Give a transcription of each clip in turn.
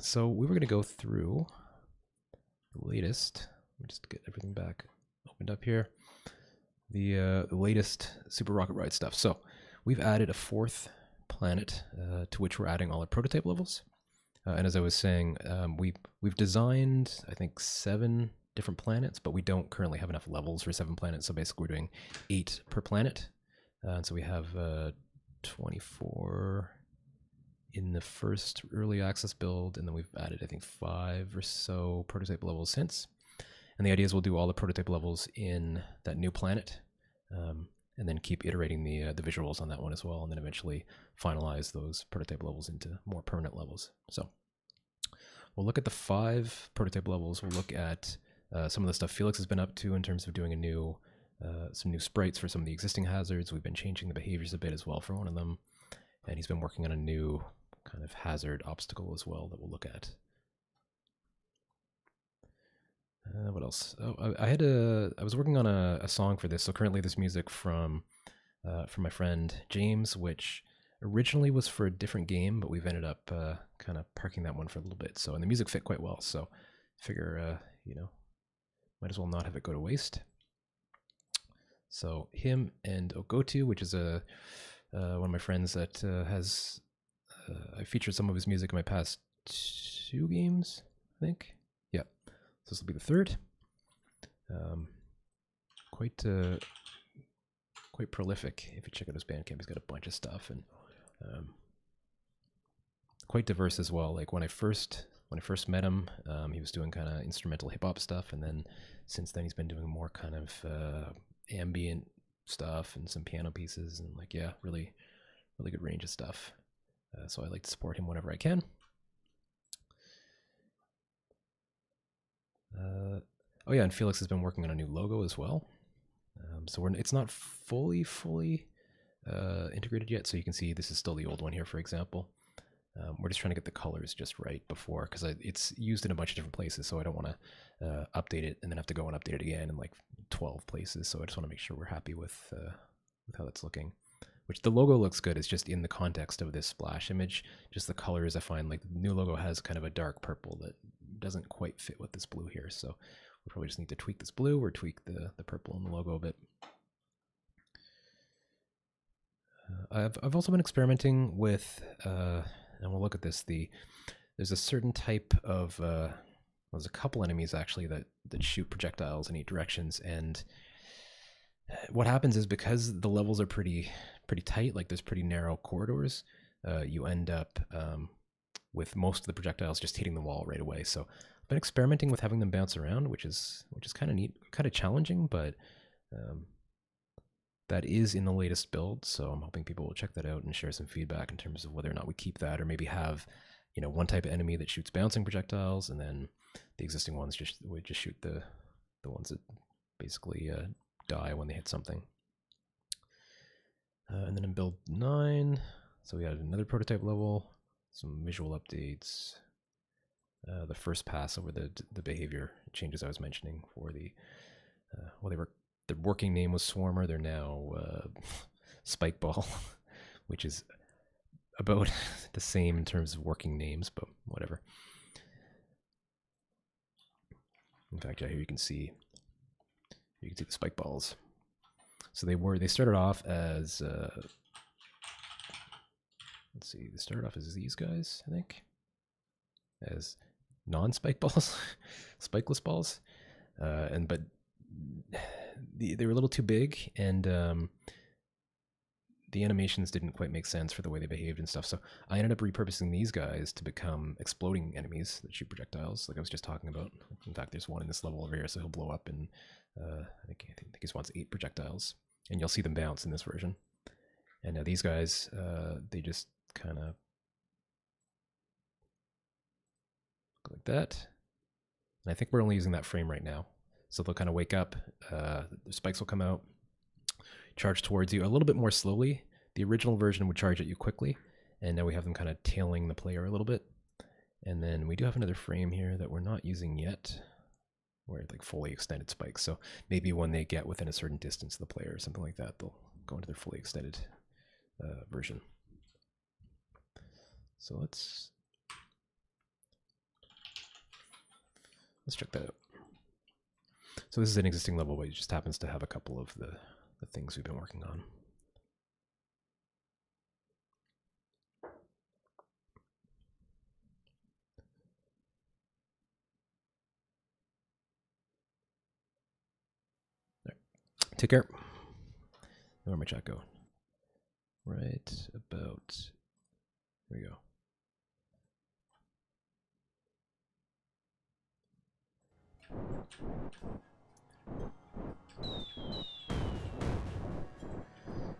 So we were going to go through the latest. Let me just get everything back opened up here. The latest Super Rocket Ride stuff. So we've added a fourth planet to which we're adding all our prototype levels. And as I was saying, we've designed, I think, 7 different planets, but we don't currently have enough levels for 7 planets. So basically, we're doing 8 per planet. And so we have 24 in the first early access build, and then we've added, I think, 5 or so prototype levels since. And the idea is we'll do all the prototype levels in that new planet, and then keep iterating the visuals on that one as well, and then eventually finalize those prototype levels into more permanent levels. So we'll look at the 5 prototype levels. We'll look at some of the stuff Felix has been up to in terms of doing some new sprites for some of the existing hazards. We've been changing the behaviors a bit as well for one of them, and he's been working on a new kind of hazard obstacle as well that we'll look at. What else? Oh, I was working on a song for this. So currently, this music from my friend James, which originally was for a different game, but we've ended up kind of parking that one for a little bit. So, and the music fit quite well. So, figure might as well not have it go to waste. So him and Ogotu, which is one of my friends that has I featured some of his music in my past 2 games, I think. Yeah, so this will be the 3rd. Quite prolific. If you check out his Bandcamp, he's got a bunch of stuff, and quite diverse as well. Like when I first met him, he was doing kind of instrumental hip hop stuff, and then since then he's been doing more kind of ambient stuff and some piano pieces, and like, yeah, really good range of stuff. So I like to support him whenever I can. Oh yeah, and Felix has been working on a new logo as well. So it's not fully integrated yet. So you can see this is still the old one here, for example. We're just trying to get the colors just right before, because it's used in a bunch of different places. So I don't want to update it and then have to go and update it again in like 12 places. So I just want to make sure we're happy with how that's looking. Which the logo looks good. It's just in the context of this splash image. Just the colors, I find like the new logo has kind of a dark purple that doesn't quite fit with this blue here. So we probably just need to tweak this blue or tweak the purple in the logo a bit. I've also been experimenting with, and we'll look at this. There's a certain type of there's a couple enemies actually that shoot projectiles in 8 directions, and what happens is because the levels are pretty tight, like there's pretty narrow corridors, you end up with most of the projectiles just hitting the wall right away. So I've been experimenting with having them bounce around, which is kind of neat, kind of challenging, but that is in the latest build. So I'm hoping people will check that out and share some feedback in terms of whether or not we keep that, or maybe have one type of enemy that shoots bouncing projectiles, and then the existing ones would just shoot the ones that basically die when they hit something. And then in build 9, so we had another prototype level, some visual updates, the first pass over the behavior changes I was mentioning for the their working name was Swarmer. They're now Spikeball, which is about the same in terms of working names, but whatever. In fact, yeah, here you can see the Spikeballs. So they started off as let's see, they started off as these guys, I think, as non-spike balls, spikeless balls, but they were a little too big, and the animations didn't quite make sense for the way they behaved and stuff. So I ended up repurposing these guys to become exploding enemies that shoot projectiles, like I was just talking about. In fact, there's one in this level over here, so he'll blow up, and I think he wants 8 projectiles, and you'll see them bounce in this version. And now these guys, they just kind of look like that. And I think we're only using that frame right now. So they'll kind of wake up, the spikes will come out, charge towards you a little bit more slowly. The original version would charge at you quickly, and now we have them kind of tailing the player a little bit. And then we do have another frame here that we're not using yet, where like fully extended spikes. So maybe when they get within a certain distance of the player or something like that, they'll go into their fully extended version. So let's let's check that out. So this is an existing level, but it just happens to have a couple of the things we've been working on. Right. Take care. Where my chat go? Right about, here we go.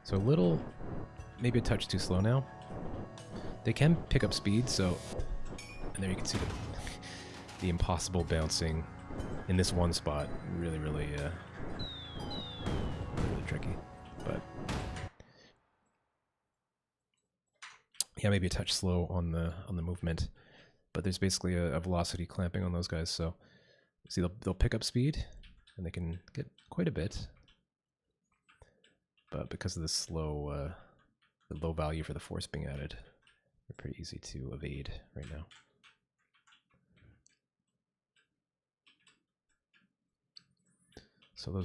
So a little, maybe a touch too slow now. They can pick up speed, so, and there you can see the impossible bouncing in this one spot. Really, really tricky. But yeah, maybe a touch slow on the movement. But there's basically a velocity clamping on those guys, so see they'll pick up speed and they can get quite a bit. But because of the low value for the force being added, they're pretty easy to evade right now. So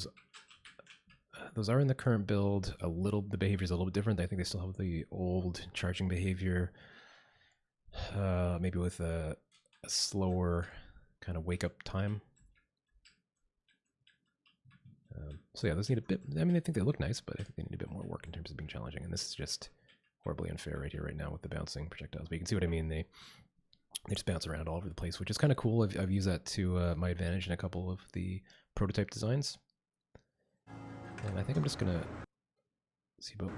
those are in the current build. The behavior's a little bit different. I think they still have the old charging behavior, maybe with a slower kind of wake up time. So yeah, those need a bit, I mean, I think they look nice, but I think they need a bit more work in terms of being challenging. And this is just horribly unfair right here, right now with the bouncing projectiles. But you can see what I mean. They just bounce around all over the place, which is kind of cool. I've used that to my advantage in a couple of the prototype designs. And I think I'm just gonna see about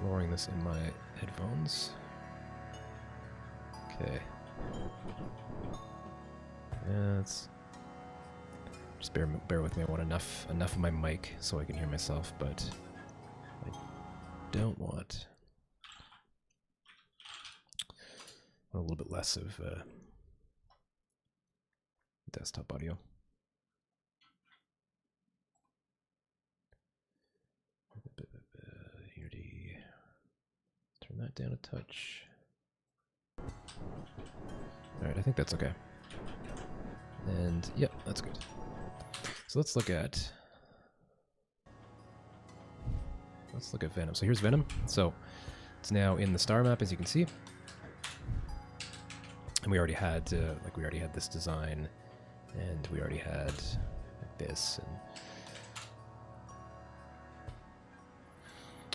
lowering this in my headphones. Okay. Yeah, it's just bear with me. I want enough of my mic so I can hear myself, but I don't want a little bit less of desktop audio. Unity. Turn that down a touch. Alright, I think that's okay. And yep, that's good. So let's look at Venom. So here's Venom. So it's now in the star map, as you can see. And we already had this design, and we already had this. And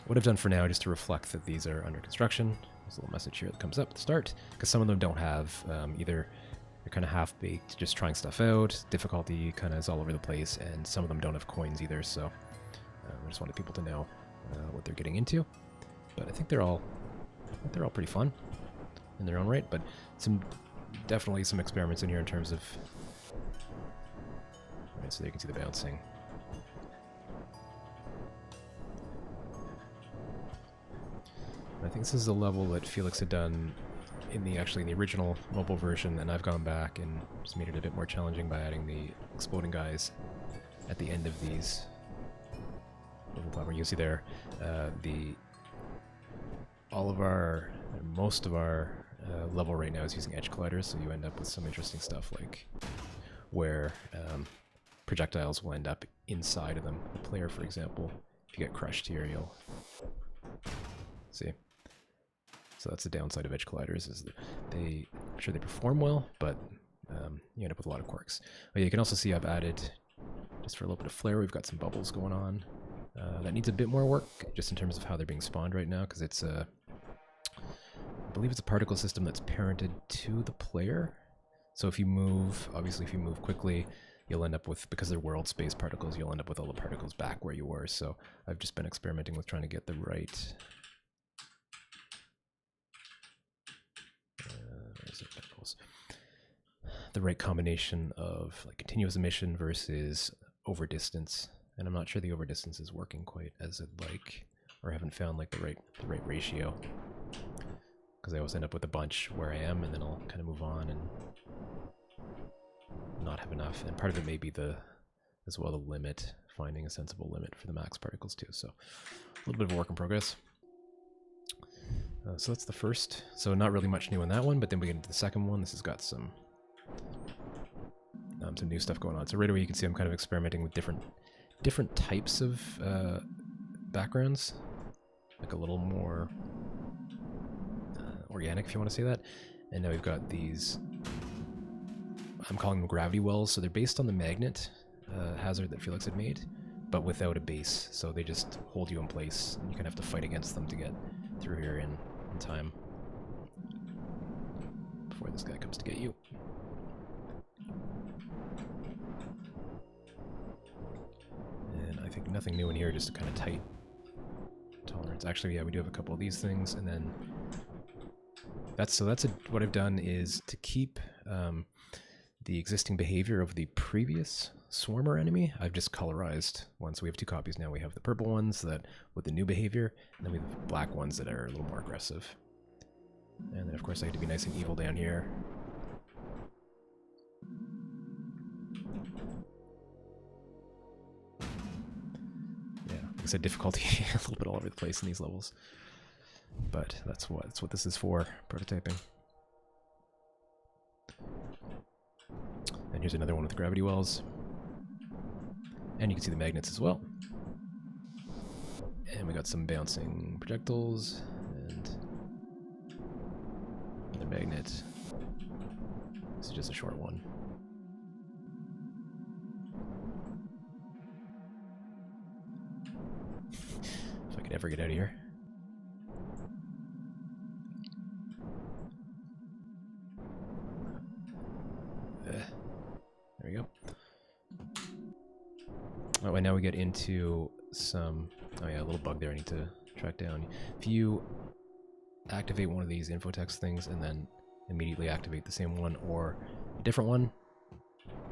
what I've done for now, just to reflect that these are under construction, there's a little message here that comes up at the start, because some of them don't have either they're kind of half-baked, just trying stuff out, difficulty kind of is all over the place, and some of them don't have coins either, so I just wanted people to know what they're getting into. But I think they're all pretty fun in their own right, but definitely some experiments in here in terms of, right, so there you can see the bouncing. I think this is a level that Felix had done in the original mobile version, and I've gone back and just made it a bit more challenging by adding the exploding guys at the end of these little platform. You see there, most of our level right now is using edge colliders, so you end up with some interesting stuff like where projectiles will end up inside of them. The player, for example, if you get crushed here, you'll see. So that's the downside of edge colliders, is that I'm sure they perform well, but you end up with a lot of quirks. But you can also see I've added, just for a little bit of flair, we've got some bubbles going on. That needs a bit more work, just in terms of how they're being spawned right now, because it's I believe it's a particle system that's parented to the player. So if you move quickly, you'll end up with, because they're world space particles, you'll end up with all the particles back where you were. So I've just been experimenting with trying to get the right combination of like continuous emission versus over distance, and I'm not sure the over distance is working quite as I'd like, or haven't found like the right ratio, because I always end up with a bunch where I am, and then I'll kind of move on and not have enough. And part of it may be as well the limit, finding a sensible limit for the max particles too. So a little bit of a work in progress. So that's the first. So not really much new in that one, but then we get into the second one. This has got some new stuff going on. So right away you can see I'm kind of experimenting with different types of backgrounds, like a little more organic, if you want to say that. And now we've got these, I'm calling them gravity wells. So they're based on the magnet hazard that Felix had made, but without a base. So they just hold you in place, and you kind of have to fight against them to get through here in time before this guy comes to get you. And I think nothing new in here, just a kind of tight tolerance. Actually, yeah, we do have a couple of these things, and then what I've done is to keep the existing behavior of the previous swarmer enemy. I've just colorized one, so we have two copies now. We have the purple ones that with the new behavior, and then we have black ones that are a little more aggressive. And then of course I had to be nice and evil down here. Yeah, like I said, difficulty a little bit all over the place in these levels. But that's what this is for, prototyping. And here's another one with gravity wells. And you can see the magnets as well. And we got some bouncing projectiles and another magnet. This is just a short one. If I could ever get out of here. There we go. Oh, and now we get into some... Oh yeah, a little bug there I need to track down. If you activate one of these infotext things and then immediately activate the same one or a different one,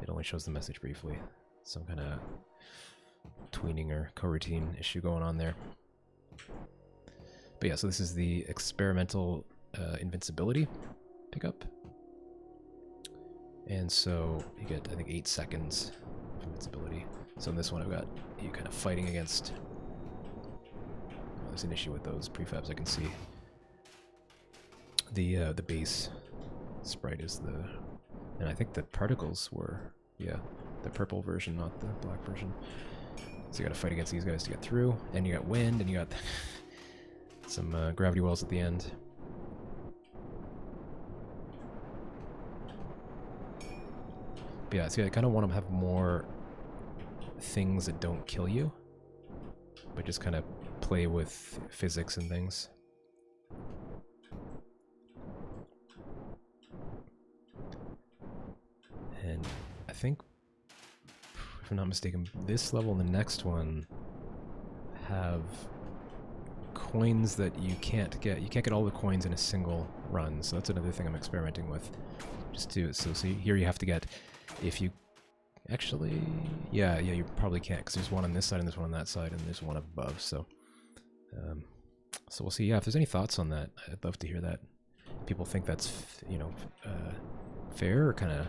it only shows the message briefly. Some kind of tweening or coroutine issue going on there. But yeah, so this is the experimental invincibility pickup. And so you get, I think, 8 seconds of invincibility. So in this one I've got you kind of fighting against... There's an issue with those prefabs, I can see. The base sprite is the... And I think the particles were, yeah, the purple version, not the black version. So you gotta fight against these guys to get through. And you got wind, and you got some gravity wells at the end. But yeah, see, I kind of want to have more things that don't kill you, but just kind of play with physics and things. And I think, if I'm not mistaken, this level and the next one have coins that you can't get. You can't get all the coins in a single run, so that's another thing I'm experimenting with. Just to, so see, here you have to get, if you actually, yeah, you probably can't, because there's one on this side and there's one on that side and there's one above, so so we'll see. Yeah, if there's any thoughts on that, I'd love to hear that. People think that's, you know, fair or kind of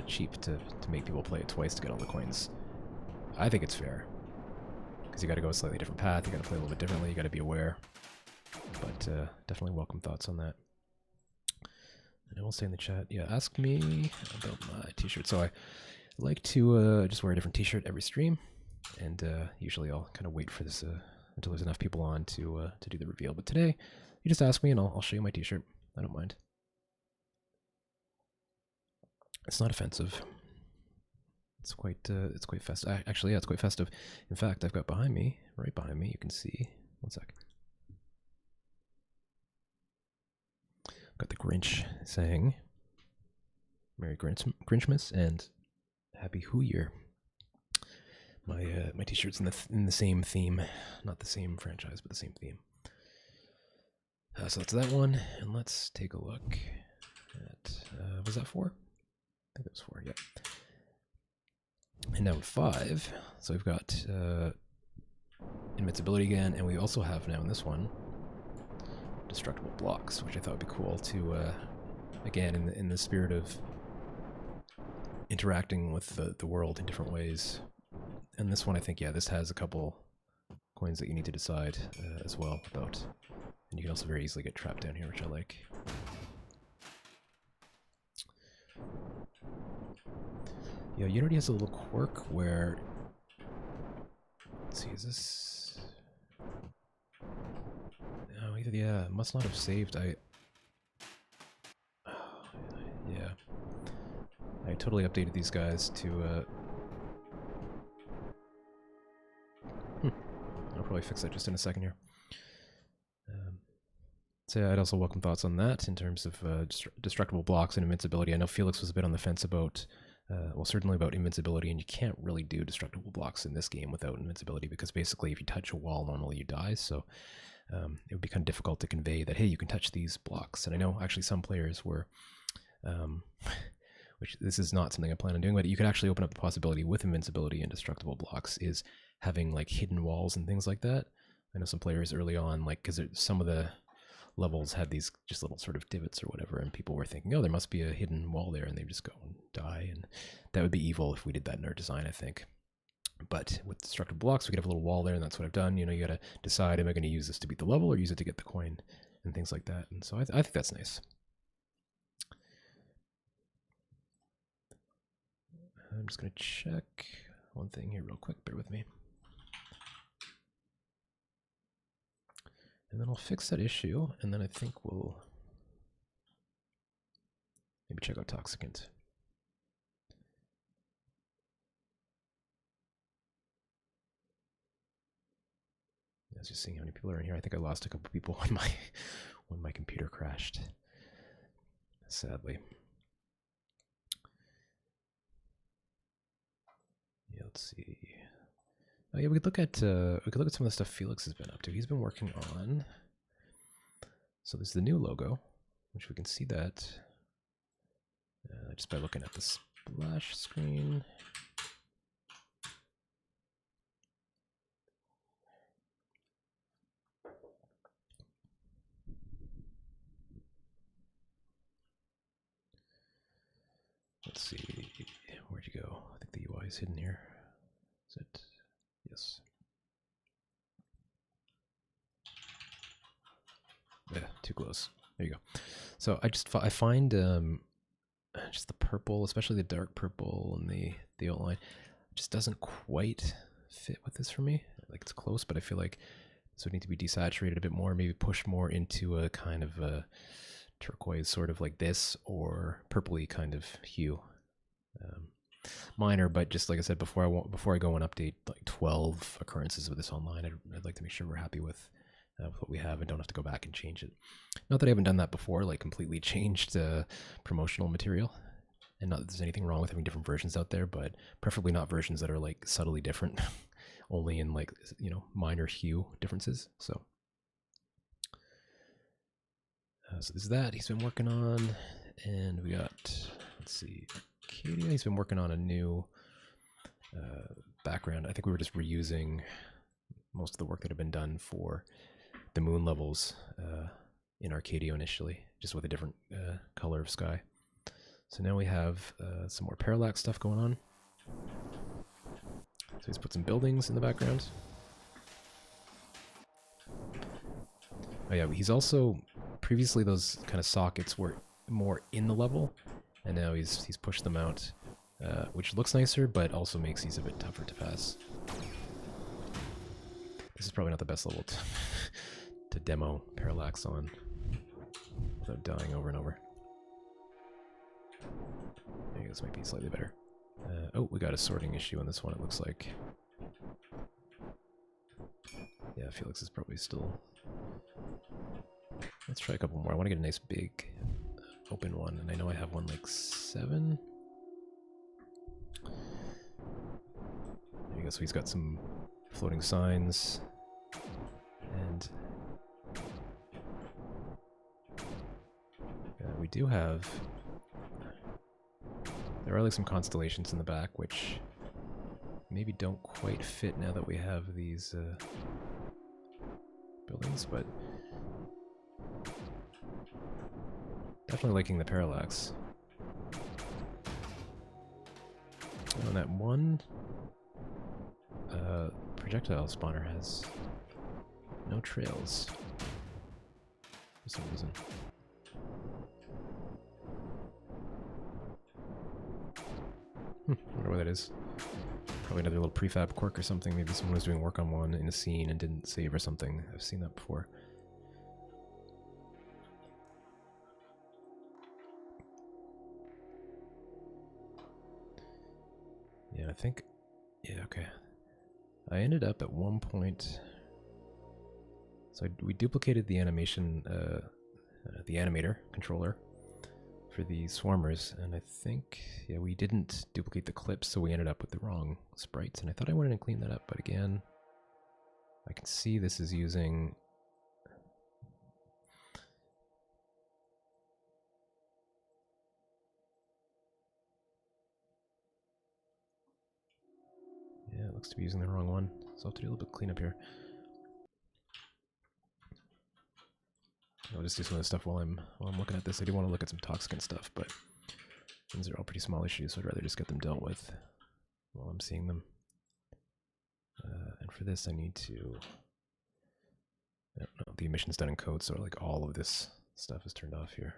cheap to make people play it twice to get all the coins. I think it's fair, because you got to go a slightly different path, you got to play a little bit differently, you got to be aware. But definitely welcome thoughts on that. And I will say in the chat, yeah, ask me about my t-shirt. So I like to just wear a different t-shirt every stream, and usually I'll kind of wait for this until there's enough people on to do the reveal. But today, you just ask me and I'll show you my t-shirt. I don't mind. It's not offensive. It's quite festive. Actually, yeah, it's quite festive. In fact, I've got behind me, right behind me, you can see. One sec. Got the Grinch saying Merry Grinchmas and Happy Who Year. My t-shirt's in the same theme, not the same franchise, but the same theme. So that's that one, and let's take a look at was that 4? I think it was 4. Yeah. And now 5. So we've got invincibility again, and we also have now in this one destructible blocks, which I thought would be cool to, again, in the spirit of interacting with the world in different ways. And this one, I think, yeah, this has a couple coins that you need to decide as well about And you can also very easily get trapped down here, which I like. Yeah, Unity has a little quirk where... Let's see, is this... No, either, yeah, must not have saved. Yeah. I totally updated these guys to, I'll probably fix that just in a second here. So yeah, I'd also welcome thoughts on that in terms of destructible blocks and invincibility. I know Felix was a bit on the fence about, well, certainly about invincibility, and you can't really do destructible blocks in this game without invincibility, because basically if you touch a wall, normally you die, so it would be kind of difficult to convey that, hey, you can touch these blocks. And I know actually some players were, which this is not something I plan on doing, but you could actually open up the possibility with invincibility and destructible blocks is having like hidden walls and things like that. I know some players early on, like, because some of the levels had these just little sort of divots or whatever, and people were thinking, oh, there must be a hidden wall there, and they just go and die, and that would be evil if we did that in our design, I think. But with destructible blocks, we could have a little wall there, and that's what I've done. You know, you got to decide, am I going to use this to beat the level or use it to get the coin and things like that. And so I think that's nice. I'm just going to check one thing here real quick. Bear with me. And then I'll fix that issue, and then I think we'll maybe check out Toxicant. I was just seeing how many people are in here. I think I lost a couple people when my computer crashed, sadly. Yeah, let's see. Oh yeah, we could look at some of the stuff Felix has been up to. He's been working on. So there's the new logo, which we can see that just by looking at the splash screen. Let's see, where'd you go? I think the UI is hidden here. Is it? Yes. Yeah, too close. There you go. So I find just the purple, especially the dark purple and the outline, just doesn't quite fit with this for me. Like, it's close, but I feel like this would need to be desaturated a bit more, maybe push more into a kind of a turquoise, sort of like this, or purpley kind of hue. Minor, but just like I said before, I go and update like 12 occurrences of this online, I'd like to make sure we're happy with what we have and don't have to go back and change it. Not that I haven't done that before, like completely changed promotional material, and not that there's anything wrong with having different versions out there, but preferably not versions that are like subtly different, only in like, you know, minor hue differences. So there's that he's been working on, and we got, let's see, Arcadia. He's been working on a new background. I think we were just reusing most of the work that had been done for the moon levels in Arcadia initially, just with a different color of sky. So now we have some more parallax stuff going on. So he's put some buildings in the background. Oh yeah, he's also, previously those kind of sockets were more in the level, and now he's pushed them out, which looks nicer, but also makes these a bit tougher to pass. This is probably not the best level to demo parallax on without dying over and over. Maybe this might be slightly better. Oh, we got a sorting issue on this one, it looks like. Yeah, Felix is probably still... Let's try a couple more. I want to get a nice big open one, and I know I have one like 7. There you go, so he's got some floating signs, and we do have... There are like some constellations in the back, which maybe don't quite fit now that we have these buildings, but definitely liking the parallax. And that one projectile spawner has no trails. for some reason. I wonder what that is. Probably another little prefab quirk or something. Maybe someone was doing work on one in a scene and didn't save or something. I've seen that before. Yeah, I think... Yeah, okay. I ended up at one point... So we duplicated the animation, the animator controller for the swarmers, and I think, yeah, we didn't duplicate the clips, so we ended up with the wrong sprites, and I thought I wanted to clean that up, but again, I can see this is using... Yeah, it looks to be using the wrong one, so I'll have to do a little bit of cleanup here. I'll just do some of this stuff while I'm looking at this. I do want to look at some Toxicant stuff, but these are all pretty small issues, so I'd rather just get them dealt with while I'm seeing them. And for this, I need to... No, the emission's done in code, so like all of this stuff is turned off here.